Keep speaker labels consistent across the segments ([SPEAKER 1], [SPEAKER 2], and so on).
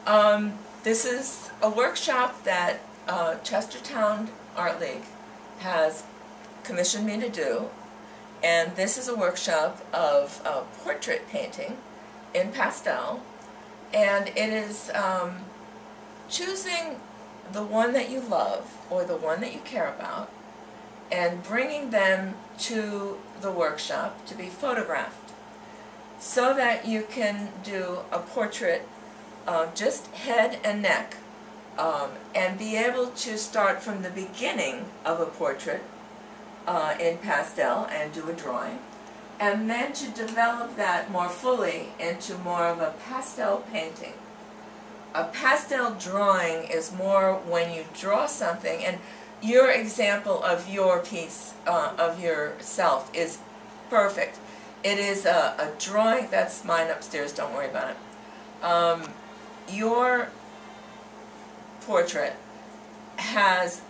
[SPEAKER 1] This is a workshop that Chestertown Art League has commissioned me to do, and this is a workshop of portrait painting in pastel, and it is choosing the one that you love or the one that you care about and bringing them to the workshop to be photographed so that you can do a portrait of just head and neck and be able to start from the beginning of a portrait in pastel and do a drawing, and then to develop that more fully into more of a pastel painting. A pastel drawing is more when you draw something, and your example of your piece of yourself is perfect. It is a drawing. That's mine upstairs, don't worry about it. Your portrait has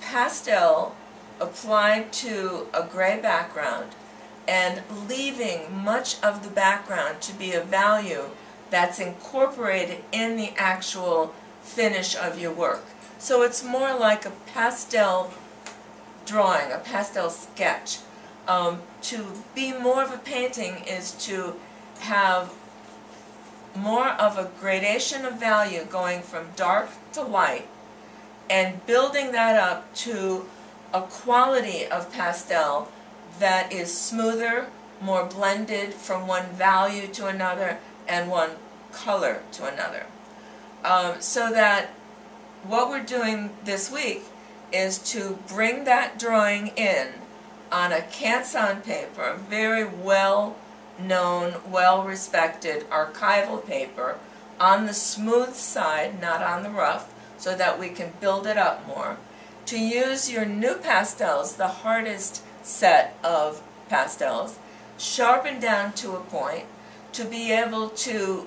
[SPEAKER 1] pastel applied to a gray background and leaving much of the background to be a value that's incorporated in the actual finish of your work. So it's more like a pastel drawing, a pastel sketch. To be more of a painting is to have more of a gradation of value going from dark to light and building that up to a quality of pastel that is smoother, more blended from one value to another and one color to another. So that what we're doing this week is to bring that drawing in on a Canson paper, a very well-known, well-respected archival paper, on the smooth side, not on the rough, so that we can build it up more. To use your new pastels, the hardest set of pastels, sharpened down to a point, to be able to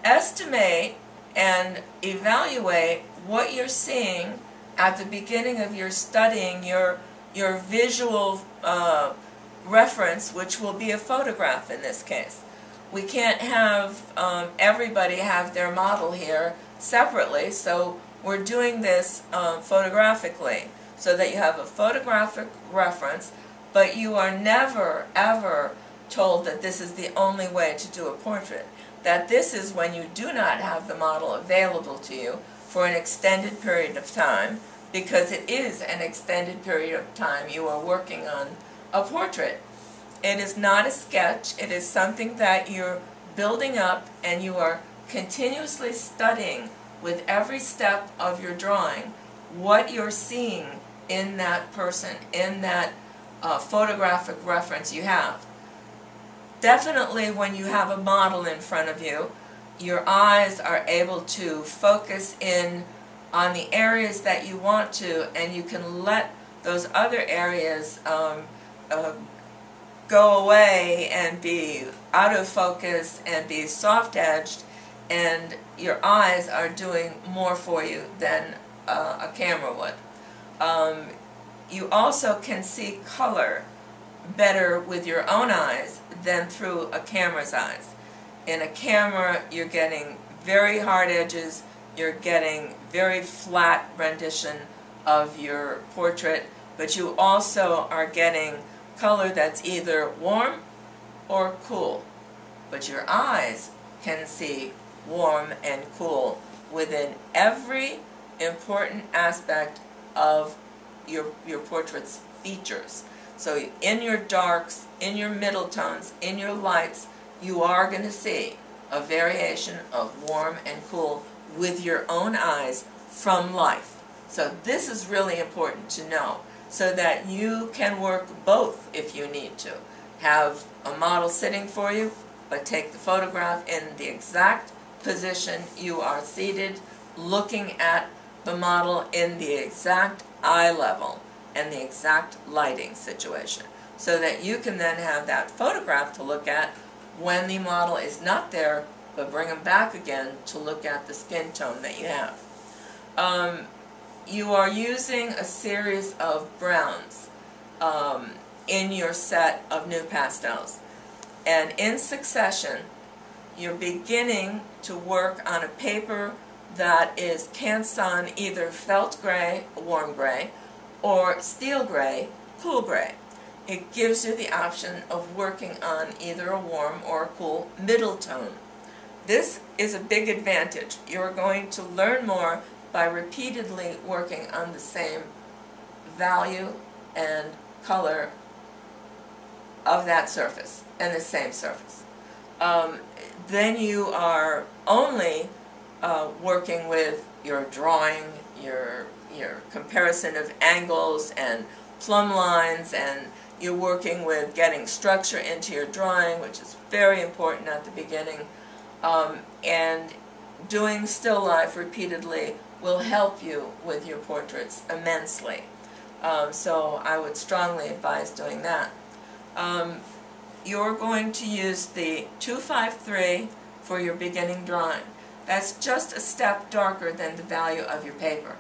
[SPEAKER 1] estimate and evaluate what you're seeing at the beginning of your studying your visual reference, which will be a photograph in this case. We can't have everybody have their model here separately, so we're doing this photographically so that you have a photographic reference, but you are never ever told that this is the only way to do a portrait. That this is when you do not have the model available to you for an extended period of time, because it is an extended period of time you are working on a portrait. It is not a sketch, it is something that you're building up and you are continuously studying with every step of your drawing what you're seeing in that person, in that photographic reference you have. Definitely when you have a model in front of you, your eyes are able to focus in on the areas that you want to, and you can let those other areas go away and be out of focus and be soft-edged, and your eyes are doing more for you than a camera would. You also can see color better with your own eyes than through a camera's eyes. In a camera, you're getting very hard edges, you're getting very flat rendition of your portrait, but you also are getting color that's either warm or cool. But your eyes can see warm and cool within every important aspect of your portrait's features. So in your darks, in your middle tones, in your lights, you are going to see a variation of warm and cool with your own eyes from life. So this is really important to know, so that you can work both if you need to. Have a model sitting for you, but take the photograph in the exact position you are seated, looking at the model in the exact eye level and the exact lighting situation, so that you can then have that photograph to look at when the model is not there, but bring them back again to look at the skin tone that you have. You are using a series of browns in your set of new pastels, and in succession you're beginning to work on a paper that is Canson either felt gray, warm gray, or steel gray, cool gray. It gives you the option of working on either a warm or a cool middle tone. This is a big advantage. You're going to learn more by repeatedly working on the same value and color of that surface and the same surface. Then you are only working with your drawing, your comparison of angles and plumb lines, and you're working with getting structure into your drawing, which is very important at the beginning. And doing still life repeatedly will help you with your portraits immensely. So I would strongly advise doing that. You're going to use the 253 for your beginning drawing. That's just a step darker than the value of your paper.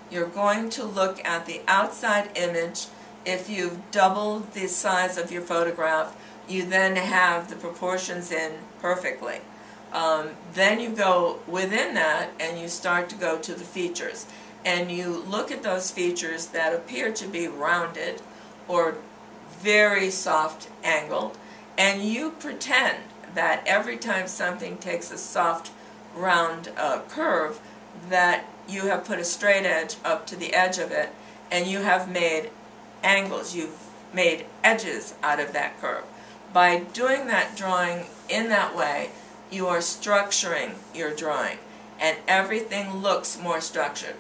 [SPEAKER 1] You're going to look at the outside image. If you've doubled the size of your photograph, you then have the proportions in perfectly. Then you go within that and you start to go to the features. And you look at those features that appear to be rounded or very soft angled, and you pretend that every time something takes a soft round curve, that you have put a straight edge up to the edge of it, and you have made angles, you've made edges out of that curve. By doing that drawing in that way, you are structuring your drawing, and everything looks more structured.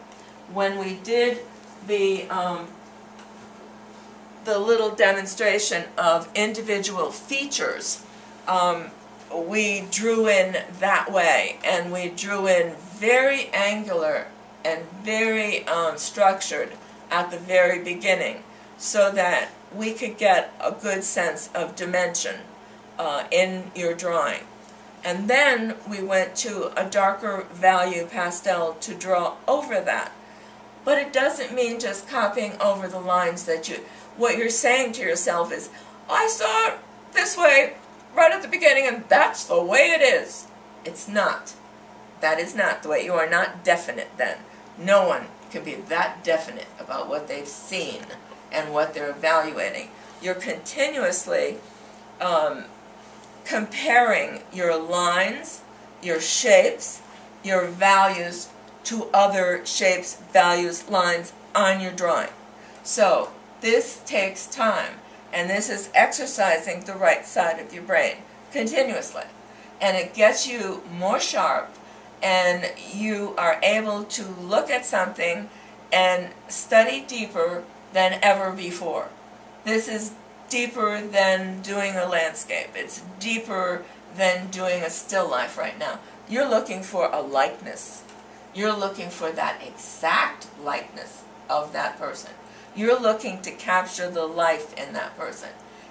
[SPEAKER 1] When we did the little demonstration of individual features, we drew in that way, and we drew in very angular and very structured at the very beginning, so that we could get a good sense of dimension in your drawing. And then we went to a darker value pastel to draw over that. But it doesn't mean just copying over the lines that what you're saying to yourself is, I saw it this way right at the beginning and that's the way it is. It's not. That is not the way. You are not definite then. No one can be that definite about what they've seen and what they're evaluating. You're continuously comparing your lines, your shapes, your values to other shapes, values, lines on your drawing. So this takes time, and this is exercising the right side of your brain continuously. And it gets you more sharp, and you are able to look at something and study deeper than ever before. This is deeper than doing a landscape. It's deeper than doing a still life right now. You're looking for a likeness. You're looking for that exact likeness of that person. You're looking to capture the life in that person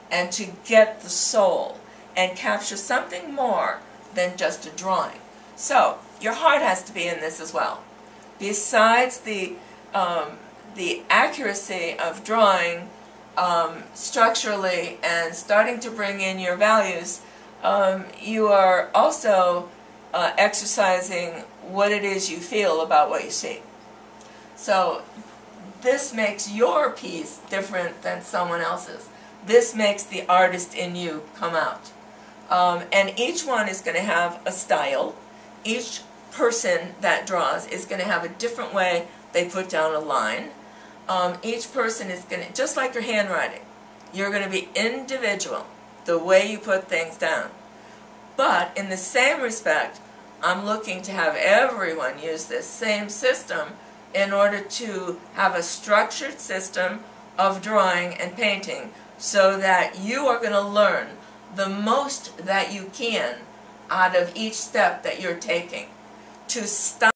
[SPEAKER 1] and to get the soul and capture something more than just a drawing. So your heart has to be in this as well. Besides the accuracy of drawing structurally and starting to bring in your values, you are also exercising what it is you feel about what you see. So this makes your piece different than someone else's. This makes the artist in you come out. And each one is going to have a style. Each person that draws is going to have a different way they put down a line. Each person is going to, just like your handwriting, you're going to be individual, the way you put things down. But in the same respect, I'm looking to have everyone use this same system in order to have a structured system of drawing and painting, so that you are going to learn the most that you can out of each step that you're taking to stop